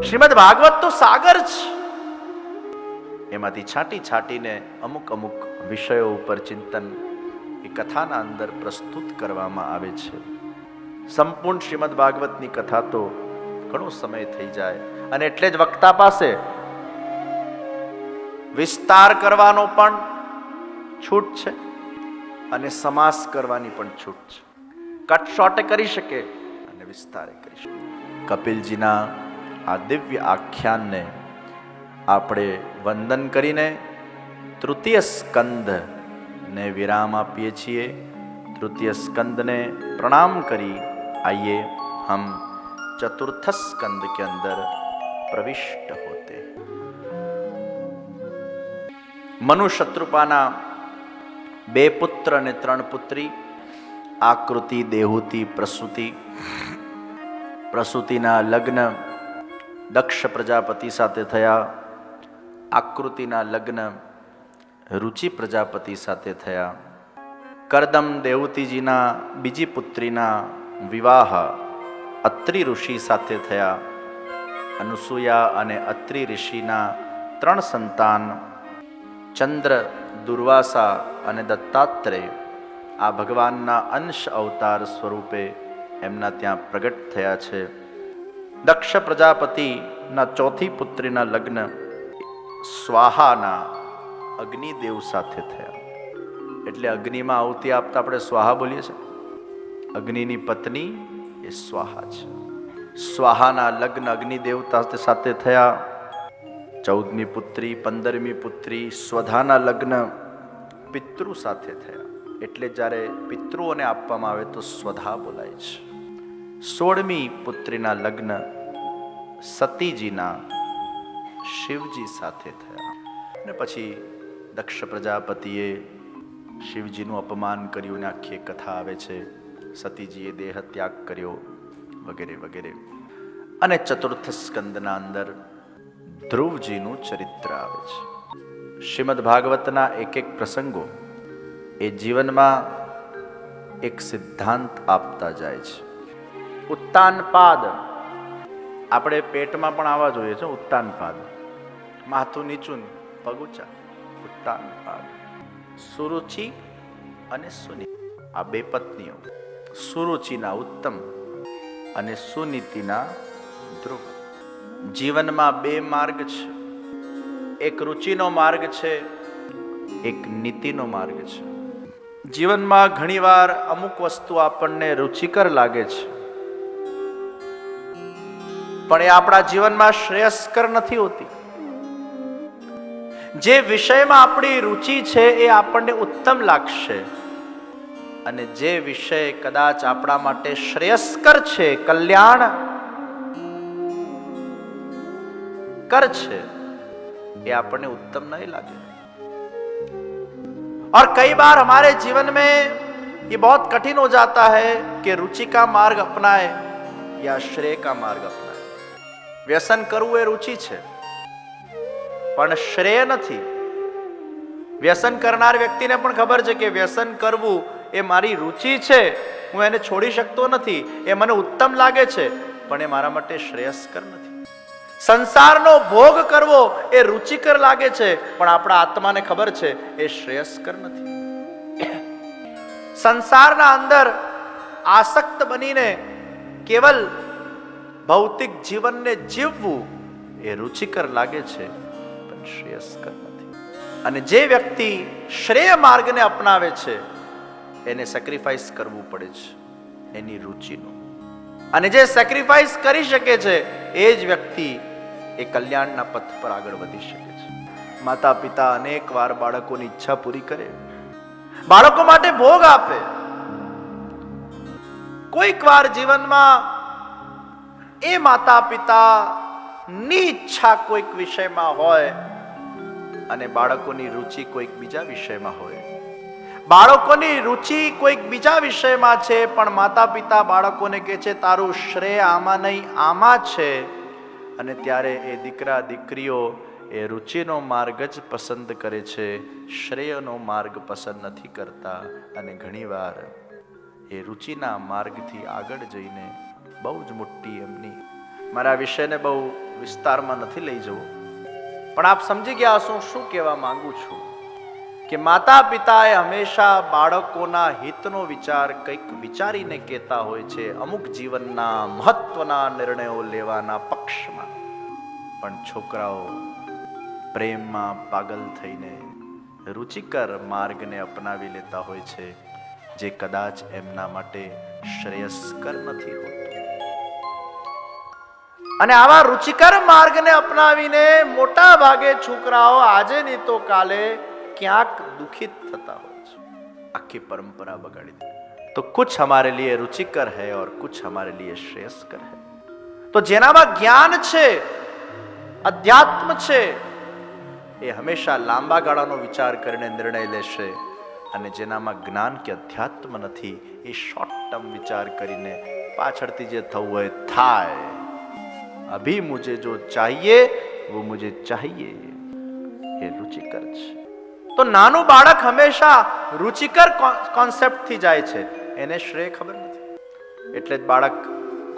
શ્રીમદ ભાગવત તો સાગર છે, એમાંથી છાંટી છાંટીને અમુક અમુક વિષયો ઉપર ચિંતન એ કથાના અંદર પ્રસ્તુત કરવામાં આવે છે. સંપૂર્ણ શ્રીમદ ભાગવતની કથા તો ઘણો સમય થઈ જાય, અને એટલે જ વક્તા પાસે વિસ્તાર કરવાનો પણ છૂટ છે અને સમાસ કરવાની પણ છૂટ છે. કટ શોર્ટે કરી શકે અને વિસ્તારે કરી શકે. કપિલજીના આ દિવ્ય આખ્યાનને આપણે વંદન કરીને તૃતીય સ્કંદ ને વિરામ આપીએ છીએ. तृतीय स्कंद ने प्रणाम करी आइए हम चतुर्थ स्कंद के अंदर प्रविष्ट होते. मनु शत्रुपाना 2 पुत्र અને 3 પુત્રી, આકૃતિ, દેહુતિ, પ્રસૂતિ. પ્રસૂતિના લગ્ન દક્ષ પ્રજાપતિ સાથે થયા. આકૃતિના લગ્ન રુચિ પ્રજાપતિ સાથે થયા. કરદમ દેવતીજીના બીજી પુત્રીના વિવાહ અત્રિ ઋષિ સાથે થયા. અનુસૂયા અને અત્રિ ઋષિના 3 સંતાન ચંદ્ર, દુર્વાસા અને દત્તાત્રેય આ ભગવાનના અંશ અવતાર સ્વરૂપે એમના ત્યાં પ્રગટ થયા છે. દક્ષ પ્રજાપતિના 4થી પુત્રીના લગ્ન સ્વાહાના અગ્નિદેવ સાથે થયા. એટલે અગ્નિમાં આહુતિ આપતા આપણે સ્વાહા બોલીએ છીએ. અગ્નિની પત્ની એ સ્વાહા છે. સ્વાહાના લગ્ન અગ્નિદેવતા સાથે થયા. 14મી પુત્રી, 15મી પુત્રી સ્વધાના લગ્ન પિતૃ સાથે થયા. એટલે જ્યારે પિતૃઓને આપવામાં આવે તો સ્વધા બોલાય છે. 16મી પુત્રીના લગ્ન સતીજીના શિવજી સાથે થયા. અને પછી દક્ષ પ્રજાપતિએ શિવજીનું અપમાન કર્યું ને આખી કથા આવે છે. સતીજીએ દેહ ત્યાગ કર્યો વગેરે વગેરે. અને ચતુર્થ સ્કંદના અંદર ધ્રુવજીનું ચરિત્ર આવે છે. શ્રીમદ ભાગવતના એક એક પ્રસંગો એ જીવનમાં એક સિદ્ધાંત આપતા જાય છે. ઉત્તાનપાદ આપણે પેટમાં પણ આવવા જોઈએ છે. ઉત્તાનપાદ, માથું નીચું પગ ઊંચા. ઉત્તાનપાદ. સુરુચિ અને સુનીતિ આ 2 પત્નીઓ. સુરુચિના ઉત્તમ અને સુનીતિના ધ્રુવ. જીવનમાં 2 માર્ગ છે. એક રુચિનો માર્ગ છે, એક નીતિનો માર્ગ છે. જીવનમાં ઘણીવાર અમુક વસ્તુ આપણને રુચિકર લાગે છે, પણ એ આપણા જીવનમાં શ્રેયસ્કર નથી હોતી. જે વિષયમાં આપણી રુચિ છે એ આપણને ઉત્તમ લાગશે, અને જે વિષય કદાચ આપણા માટે શ્રેયસ્કર છે, કલ્યાણ કર છે, એ આપણને उत्तम नहीं लगे. और कई बार हमारे जीवन में ये बहुत कठिन हो जाता है कि रुचि का मार्ग अपनाए या श्रेय का मार्ग अपनाए. व्यसन करવું એ रुचि છે, પણ શ્રેય નથી. વ્યસન કરનાર વ્યક્તિને પણ ખબર છે કે વ્યસન કરવું એ મારી રુચિ છે, હું એને છોડી શકતો નથી, એ મને ઉત્તમ લાગે છે, પણ એ મારા માટે શ્રેયસ્કર નથી. સંસારનો ભોગ કરવો એ રુચિકર લાગે છે, પણ આપણા આત્માને ખબર છે એ શ્રેયસ્કર નથી. સંસારના અંદર આસક્ત બનીને કેવલ ભૌતિક જીવનને જીવવું એ રુચિકર લાગે છે, પણ શ્રેયસ્કર નથી. અને જે વ્યક્તિ શ્રેય માર્ગને અપનાવે છે એને સેક્રિફાઈસ કરવું પડે છે એની રુચિનું. અને જે સેક્રિફાઈસ કરી શકે છે એ જ વ્યક્તિ એ કલ્યાણના પથ પર આગળ વધી શકે છે. માતા પિતા અનેક વાર બાળકોની ઈચ્છા પૂરી કરે, બાળકો માટે ભોગ આપે. કોઈક વાર જીવનમાં એ માતા પિતાની ઈચ્છા કોઈક વિષયમાં હોય અને બાળકોની રુચિ કોઈક બીજા વિષયમાં હોય. બાળકોની રુચિ કોઈક બીજા વિષયમાં છે, પણ માતા પિતા બાળકોને કહે છે તારું શ્રેય આમાં નહીં આમાં છે. અને ત્યારે એ દીકરા દીકરીઓ એ રુચિનો માર્ગ જ પસંદ કરે છે, શ્રેયનો માર્ગ પસંદ નથી કરતા. અને ઘણીવાર એ રુચિના માર્ગથી આગળ જઈને બહુ જ મોટી એમની. મારા વિષયને બહુ વિસ્તારમાં નથી લઈ જવું, પણ આપ સમજી ગયા હશો શું કહેવા માંગુ છું કે માતા પિતાએ હંમેશા બાળકોના હિતનો વિચાર કંઈક વિચારીને કહેતા હોય છે, અમુક જીવનના મહત્વના નિર્ણયો લેવાના પક્ષમાં. પણ છોકરાઓ પ્રેમમાં પાગલ થઈને રુચિકર માર્ગને અપનાવી લેતા હોય છે, જે કદાચ એમના માટે શ્રેયસ્કર નથી હોતું. અને આવા રુચિકર માર્ગને અપનાવીને મોટા ભાગે છોકરાઓ આજે નહીં તો કાલે ક્યાંક દુખિત થતા હોય છે. આખી પરંપરા બગાડી दी. तो कुछ हमारे लिए रुचिकर है और कुछ हमारे लिए श्रेयस्कर है. तो જેનામાં જ્ઞાન છે, અધ્યાત્મ છે, એ હંમેશા લાંબા ગાળાનો વિચાર કરીને નિર્ણય લેશે, અને જેનામાં જ્ઞાન કે અધ્યાત્મ નથી એ શોર્ટ ટર્મ વિચાર કરીને પાછળથી જે થવું હોય થાય. અભી મુझे जो चाहिए वो मुझे चाहिए, એ રુચિકર છે. તો નાનું બાળક હંમેશા રુચિકર કોન્સેપ્ટથી જાય છે, એને શ્રેય ખબર નથી. એટલે જ બાળક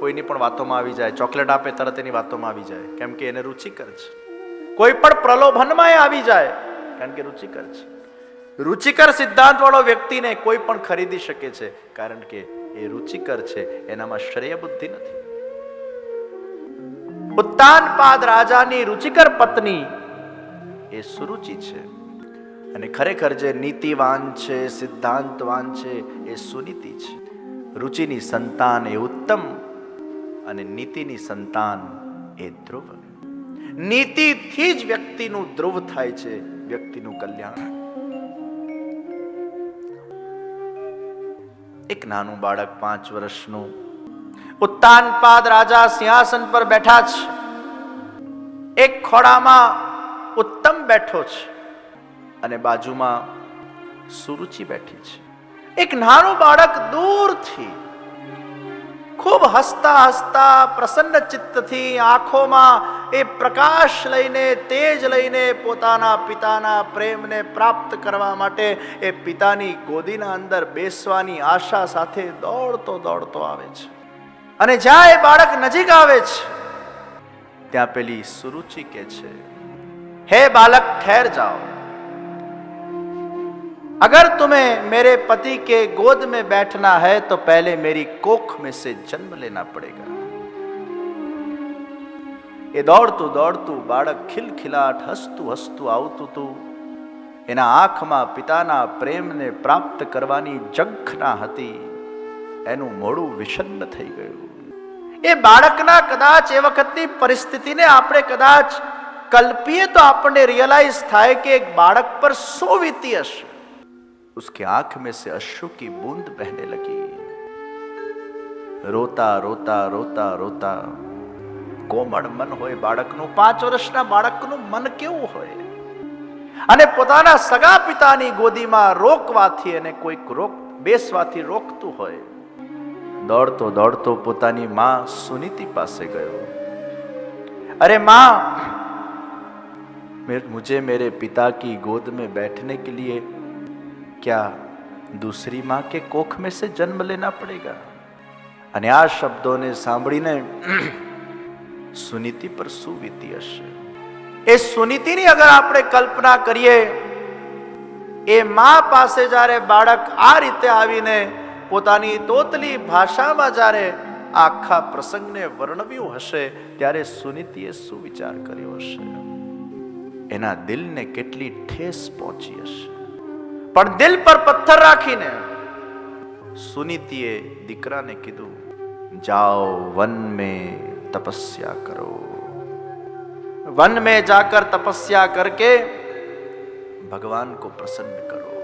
કોઈની પણ વાતોમાં આવી જાય, ચોકલેટ આપે તરત એની વાતોમાં આવી જાય, કેમ કે એને રુચિકર છે. કોઈ પણ પ્રલોભનમાં આવી જાય કારણ કે રુચિકર છે. રુચિકર સિદ્ધાંત વાળો વ્યક્તિને કોઈ પણ ખરીદી શકે છે, કારણ કે એ રુચિકર છે, એનામાં શ્રેય બુદ્ધિ નથી. ઉત્તાનપાદ રાજાની રુચિકર પત્ની એ સુરુચિ છે, અને ખરેખર જે નીતિવાન છે, સિદ્ધાંતવાન છે, એ સુનીતિ છે. રુચિની સંતાન એ ઉત્તમ, અને નીતિની સંતાન એ ધ્રુવ. નીતિથી જ વ્યક્તિનું ધ્રુવ થાય છે, વ્યક્તિનું કલ્યાણ. એક નાનું બાળક 5 વર્ષનું, ઉત્તાનપાદ રાજા સિંહાસન પર બેઠા છે, એક ખોળામાં ઉત્તમ બેઠો છે અને બાજુમાં સુરુચિ બેઠી છે. એક નાનું બાળક દૂરથી ખૂબ હસતા હસતા પ્રસન્ન ચિત્તથી આંખોમાં એ પ્રકાશ લઈને, તેજ લઈને પોતાના પિતાના પ્રેમને પ્રાપ્ત કરવા માટે એ પિતાની ગોદીના અંદર બેસવાની આશા સાથે દોડતો દોડતો આવે છે. અને જ્યાં એ બાળક નજીક આવે છે ત્યાં પેલી સુરુચિ કહે છે, हे बालक ठहर जाओ, अगर तुम्हें मेरे पति के गोद में बैठना है तो पहले मेरी कोख में से जन्म लेना पड़ेगा. એ દોડતું દોડતું બાળક ખિલખિલાટ હસતું હસતું આવતું હતું. એના આંખમાં પિતાના પ્રેમને પ્રાપ્ત કરવાની ઝંખના હતી. એનું મોઢું વિષન્ન થઈ ગયું. એ બાળકના કદાચ એ વખતની પરિસ્થિતિને આપણે કદાચ કલ્પીએ તો આપણને રિયલાઇઝ થાય કે એક બાળક પર શું વીતી હશે. उसके आंख में से अश्रु की बूंद बहने लगी. रोता रोता रोता रोता. કોમળ મન હોય બાળકનું, 5 વર્ષના બાળકનું મન કેવું હોય, અને પોતાના સગા પિતાની ગોદીમાં રોકવાથી અને કોઈક બેસવાથી રોકતું હોય. દોડતો દોડતો પોતાની માં સુનીતિ પાસે ગયો. अरे माँ, मुझे मेरे पिता की गोद में बैठने के लिए क्या दूसरी माँ के कोख में से जन्म लेना पड़ेगा? અને આ શબ્દોને સાંભળીને સુનીતિ પર શું વીતી હશે. એ સુનીતિની અગર આપણે કલ્પના કરીએ, એ માં પાસે જ્યારે બાળક આ રીતે આવીને પોતાની તોતલી ભાષામાં જ્યારે આખા પ્રસંગને વર્ણવ્યું હશે, ત્યારે સુનીતિએ શું વિચાર કર્યો હશે? એના દિલને કેટલી ઠેસ પહોંચી હશે. પણ દિલ પર પથ્થર રાખીને સુનીતિએ દીકરાને કીધું, जाओ वन में तपस्या करो. वन में जाकर तपस्या करके भगवान को प्रसन्न करो.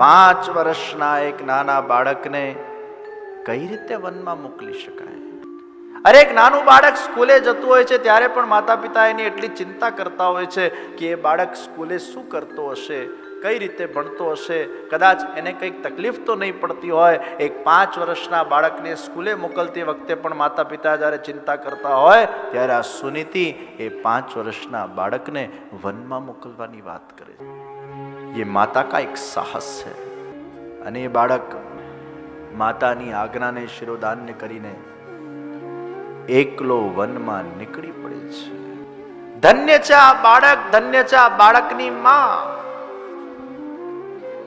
5 વર્ષના એક નાના બાળકને કઈ રીતે વનમાં મોકલી શકાય? અરે એક નાનું બાળક સ્કૂલે જતું હોય છે ત્યારે પણ માતા પિતા એની એટલી ચિંતા કરતા હોય છે કે એ બાળક સ્કૂલે શું કરતો હશે, કઈ રીતે ભણતો હશે, કદાચ એને કંઈક તકલીફ તો નહીં પડતી હોય. એક 5 વર્ષના બાળકને સ્કૂલે મોકલતી વખતે પણ માતા પિતા જ્યારે ચિંતા કરતા હોય, ત્યારે આ સુનીતિ એ 5 વર્ષના બાળકને વનમાં મોકલવાની વાત કરે. ये माता का एक साहस है. અને એ બાળક માતાની આજ્ઞાને શિરોધાન્ય કરીને એકલો વનમાં નીકળી પડે છે. ધન્ય છે આ બાળક, ધન્ય છે આ બાળકની માં.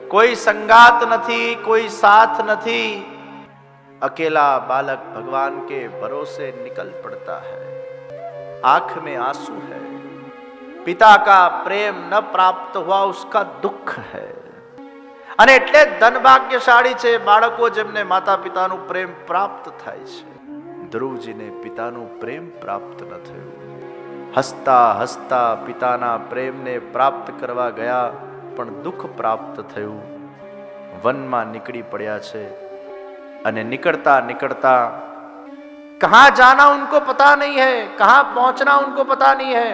કોઈ સંગાત નથી, કોઈ સાથ નથી. अकेला बालक भगवान के भरोसे निकल पड़ता है. आंख में आंसू है. पिता का प्रेम न प्राप्त हुआ उसका दुख है. અને એટલે ધનભાગ્યશાળી છે બાળકો જેમને માતા પિતાનું પ્રેમ પ્રાપ્ત થાય છે. ધ્રુવજીને પિતાનું પ્રેમ પ્રાપ્ત ન થયું. હસતા હસતા પિતાના પ્રેમને પ્રાપ્ત કરવા ગયા પણ દુઃખ પ્રાપ્ત થયું. વનમાં નીકળી પડ્યા છે અને निकलता निकलता कहां जाना उनको पता नहीं है, कहां पहुंचना उनको पता नहीं है,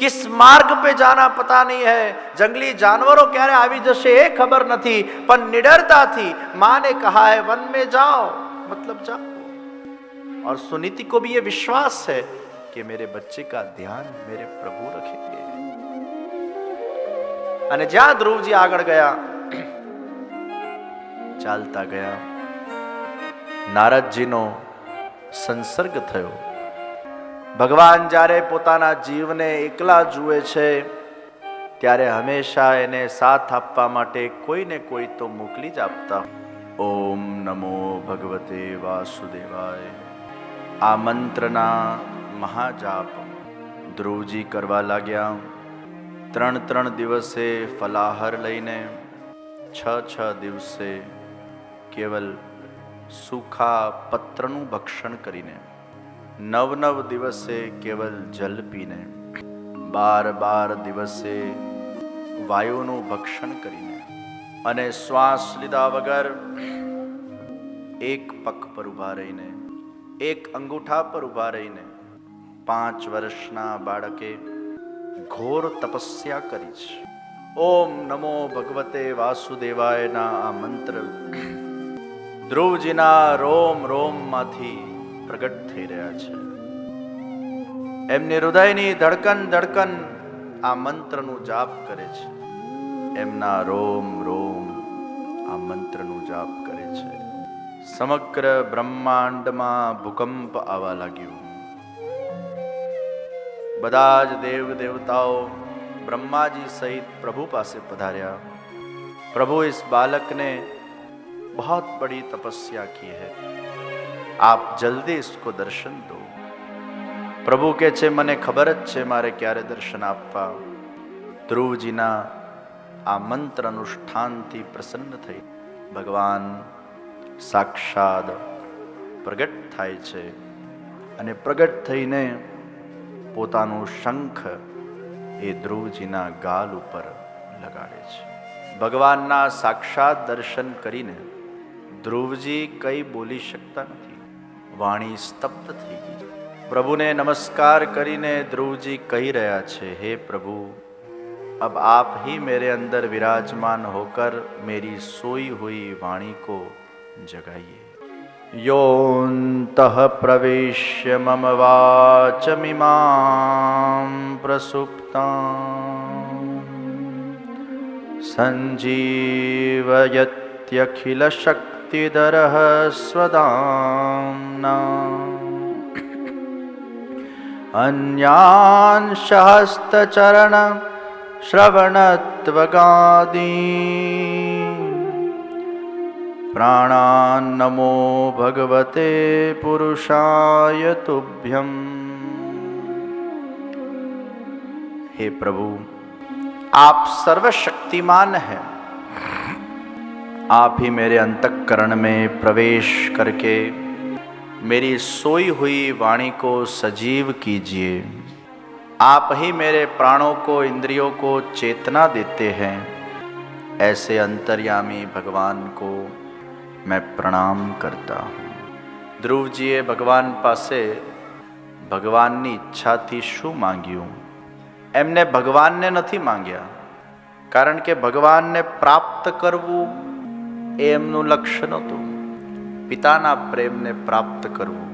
किस मार्ग पे जाना पता नहीं है. जंगली जानवरों क्यारे આવી જશે એ ખબર નથી, પણ निडरताથી मां ने कहा है वन में जाओ मतलब जाओ. और सुनीति को भी ये विश्वास है कि मेरे बच्चे का ध्यान मेरे प्रभु रखेंगे. અને જ્યાં ધ્રુવજી આગળ ગયા, ચાલતા ગયા, નારદજીનો સંસર્ગ થયો. ભગવાન જ્યારે પોતાના જીવને એકલા જુએ છે ત્યારે હંમેશા એને સાથ આપવા માટે કોઈને કોઈ તો મોકલી જ આપતા. ઓમ નમો ભગવતે વાસુદેવાય. આ મંત્રના મહાજાપ ધ્રુવજી કરવા લાગ્યા. 3 દિવસે ફલાહાર લઈને, 6 દિવસે કેવલ સૂખા પત્રનું ભક્ષણ કરીને, 9 દિવસે કેવલ જલ પીને, 12 દિવસે વાયુનું ભક્ષણ કરીને અને શ્વાસ લીધા વગર એક પગ પર ઊભા રહીને, એક અંગૂઠા પર ઊભા રહીને 5 વર્ષના બાળકે ઘોર તપસ્યા કરી છે. ઓમ નમો ભગવતે વાસુદેવાયના આ મંત્ર ધ્રુવજીના રોમ રોમમાંથી પ્રગટ થઈ રહ્યા છે. એમની હૃદયની ધડકન આ મંત્રનું જાપ કરે છે. એમના રોમ રોમ આ મંત્રનું જાપ કરે છે. સમગ્ર બ્રહ્માંડમાં ભૂકંપ આવવા લાગ્યો. બધા જ દેવ દેવતાઓ ब्रह्मा जी सहित प्रभु पास पधार्या. प्रभु इस बालक ने बहुत बड़ी तपस्या की है, आप जल्दी इसको दर्शन दो. प्रभु के छे मने खबर ज छे मारे क्यारे दर्शन आपवा. ध्रुवजीना आ मंत्र अनुष्ठानथी प्रसन्न थई भगवान साक्षात प्रगट थाय छे અને પ્રગટ થઈને પોતાનું શંખ એ ધ્રુવજીના ગાલ ઉપર લગાડે છે. ભગવાનના સાક્ષાત દર્શન કરીને ધ્રુવજી કંઈ બોલી શકતા નથી, વાણી સ્તબ્ધ થઈ ગઈ. પ્રભુને નમસ્કાર કરીને ધ્રુવજી કહી રહ્યા છે, હે પ્રભુ, अब आप ही मेरे अंदर विराजमान होकर मेरी सोई हुई वाणी को जगाइए. योऽन्तः प्रवेश्य मम वाचमिमां प्रसुप्तां सञ्जीवयत्यखिलशक्तिधरः स्वदाम्ना अन्यान् सहस्त्रचरण श्रवणत्वगादीन् प्राणान् नमो भगवते पुरुषाय तुभ्यम्. हे प्रभु, आप सर्वशक्तिमान हैं, आप ही मेरे अंतःकरण में प्रवेश करके मेरी सोई हुई वाणी को सजीव कीजिए. आप ही मेरे प्राणों को, इंद्रियों को चेतना देते हैं. ऐसे अंतर्यामी भगवान को मैं प्रणाम करता हूँ. ધ્રુવજીએ ભગવાન પાસે ભગવાનની ઈચ્છાથી શું માંગ્યું? એમને ભગવાનને નથી માંગ્યા, કારણ કે ભગવાનને પ્રાપ્ત કરવું એ એમનું લક્ષ્ય નહોતું. પિતાના પ્રેમને પ્રાપ્ત કરવું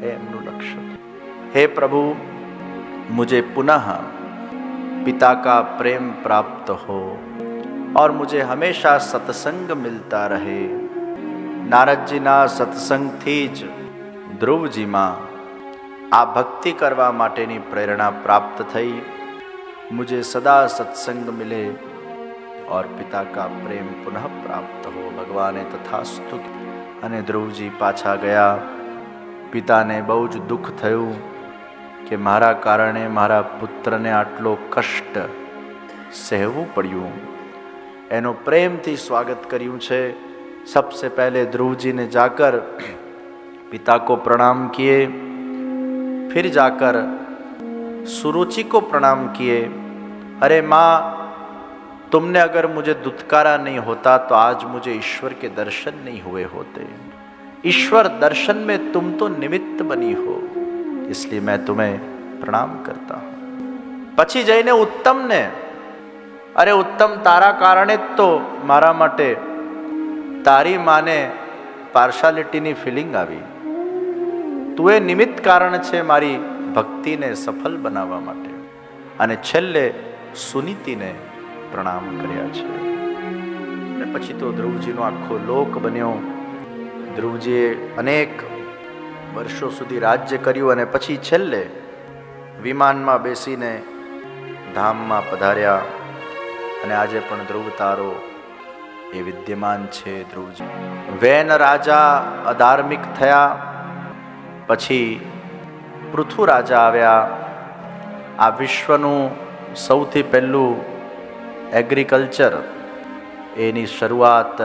એ એમનું લક્ષ્ય હતું. હે પ્રભુ, मुझे पुनः पिता का प्रेम प्राप्त हो और मुझे हमेशा सत्संग मिलता रहे. नारद जी ना सत्संग थी ज ધ્રુવજીમાં આ ભક્તિ કરવા માટેની પ્રેરણા પ્રાપ્ત થઈ. મુझे સદા સત્સંગ મિલે और पिता का प्रेम पुनः प्राप्त हो. ભગવાને તથાસ્તુ. અને ધ્રુવજી પાછા ગયા. પિતાને બહુ જ દુઃખ થયું કે મારા કારણે મારા પુત્રને આટલો કષ્ટ સહેવું પડ્યું. એનો પ્રેમથી સ્વાગત કર્યું છે. सबसे पहले ध्रुव जी ने जाकर पिता को प्रणाम किए, फिर जाकर सुरुचि को प्रणाम किए. अरे माँ, तुमने अगर मुझे दुत्कारा नहीं होता तो आज मुझे ईश्वर के दर्शन नहीं हुए होते. ईश्वर दर्शन में तुम तो निमित्त बनी हो, इसलिए मैं तुम्हें प्रणाम करता हूं. પછી જઈને ઉત્તમને, અરે ઉત્તમ, તારા કારણે જ તો મારા માટે તારી માને પાર્શાલિટીની ફિલિંગ આવી. તું એ નિમિત્ત કારણ છે મારી ભક્તિને સફળ બનાવવા માટે. અને છેલ્લે સુનીતિને પ્રણામ કર્યા છે. અને પછી તો ધ્રુવજીનો આખો લોક બન્યો. ધ્રુવજીએ અનેક વર્ષો સુધી રાજ્ય કર્યું અને પછી છેલ્લે વિમાનમાં બેસીને ધામમાં પધાર્યા. અને આજે પણ ધ્રુવ તારો એ વિદ્યમાન છે. ધ્રુવજી વેન રાજા અધાર્મિક થયા, પછી પૃથુ રાજા આવ્યા. આ વિશ્વનું સૌથી પહેલું એગ્રીકલ્ચર, એની શરૂઆત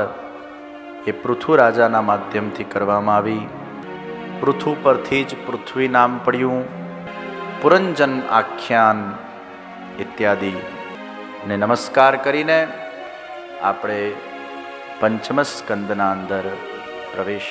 એ પૃથુ રાજાના માધ્યમથી કરવામાં આવી. પૃથુ પરથી જ પૃથ્વી નામ પડ્યું. પુરંજન આખ્યાન ઇત્યાદિ ને નમસ્કાર કરીને આપણે પંચમ સ્કંદના અંદર પ્રવેશ